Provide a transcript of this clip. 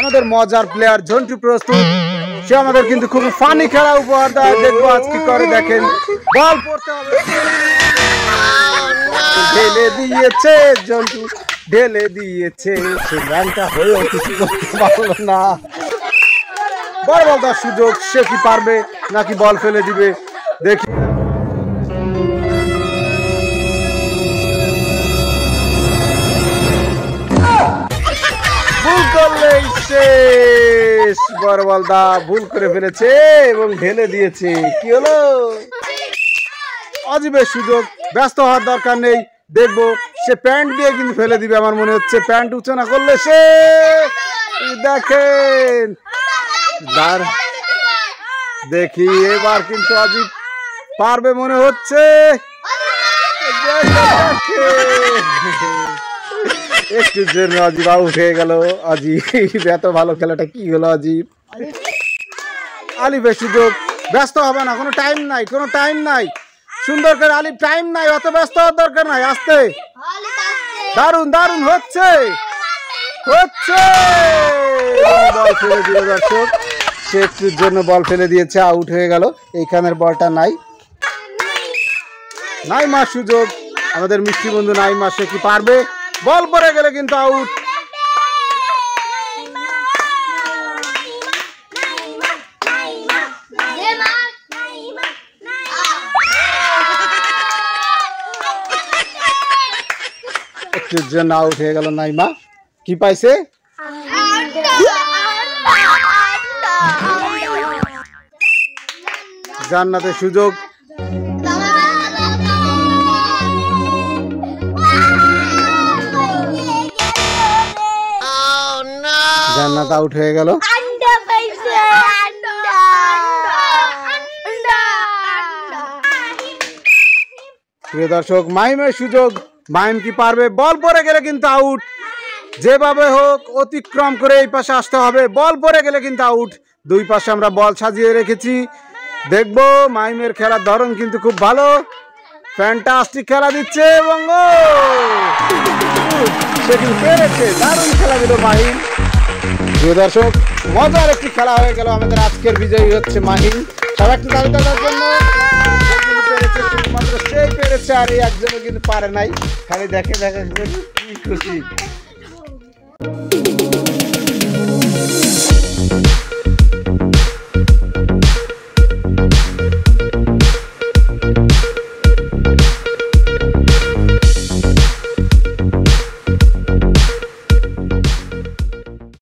আমাদের মজার প্লেয়ার ঝন্টু প্রস্তুত। সে আমাদের কিন্তু খুব ফানি খেলা উপহার দেয়। দেখবো আজ কি করে, দেখেন। বল পড়তে হবে, ঢেলে দিয়েছে ঝন্টু, ঢেলে দিয়েছে। সে রানটা হয়েও কিছু করতে পারলো না। বল দেওয়ার সুযোগ, সে কি পারবে নাকি বল ফেলে দিবে, দেখি। ভুল করলেই শেষ। বড় বলদা ভুল করে ফেলেছে এবং ঢেলে দিয়েছে। কি হলো? অজীবের সুযোগ, ব্যস্ত হওয়ার দরকার নেই। দেখবো সে প্যান্ট দিয়ে কিন্তু ফেলে দিবে আমার মনে হচ্ছে। প্যান্ট উঁচু না করলে সে, দেখেন। দেখি এবার কিন্তু অজীব পারবে মনে হচ্ছে। একটু জন্য অজীব আউট হয়ে গেল। অজীব এত ভালো খেলাটা কি হলো অজীব? আলিফের সুযোগ, ব্যস্ত হবে না, কোনো টাইম নাই, কোনো টাইম নাই। সুন্দর করে আলিফ, টাইম নাই, অত ব্যস্ত হওয়ার দরকার নাই, আস্তে। দারুন দারুন হচ্ছে, হচ্ছে। বল ফেলে দিল দর্শক, সে একটুর জন্য বল ফেলে দিয়েছে, আউট হয়ে গেল। এইখানের বলটা নাই। নাইমার সুযোগ, আমাদের মিষ্টি বন্ধু নাইমা, সে কি পারবে? বল পড়ে গেলে কিন্তু আউট। একটুর জন্য আউট হয়ে গেল নাইমা। কি পাইছে? জান্নাতের সুযোগ, জান্নাত আউট হয়ে গেল। প্রিয় দর্শক, মাহিমের সুযোগ, মাহিম কি পারবে? বল পড়ে গেলে কিন্তু আউট। যেভাবে হোক অতিক্রম করে এই পাশে আসতে হবে। বল পড়ে গেলে কিন্তু আউট। দুই পাশে আমরা বল সাজিয়ে রেখেছি। দেখবো মাহিমের খেলার ধরন কিন্তু খুব ভালো, ফ্যান্টাস্টিক খেলা দিচ্ছে এবং সে কিন্তু পেরেছে। দারুণ খেলা দিল মাহিম। প্রিয় দর্শক, মজার একটি খেলা হয়ে গেল। আমাদের আজকের বিজয়ী হচ্ছে মাহিম। সব একটু তালি দেওয়ার জন্য। পেরেছে, শুধুমাত্র সেই পেরেছে, আর এই একজনও কিন্তু পারে নাই। খালি দেখে কি খুশি।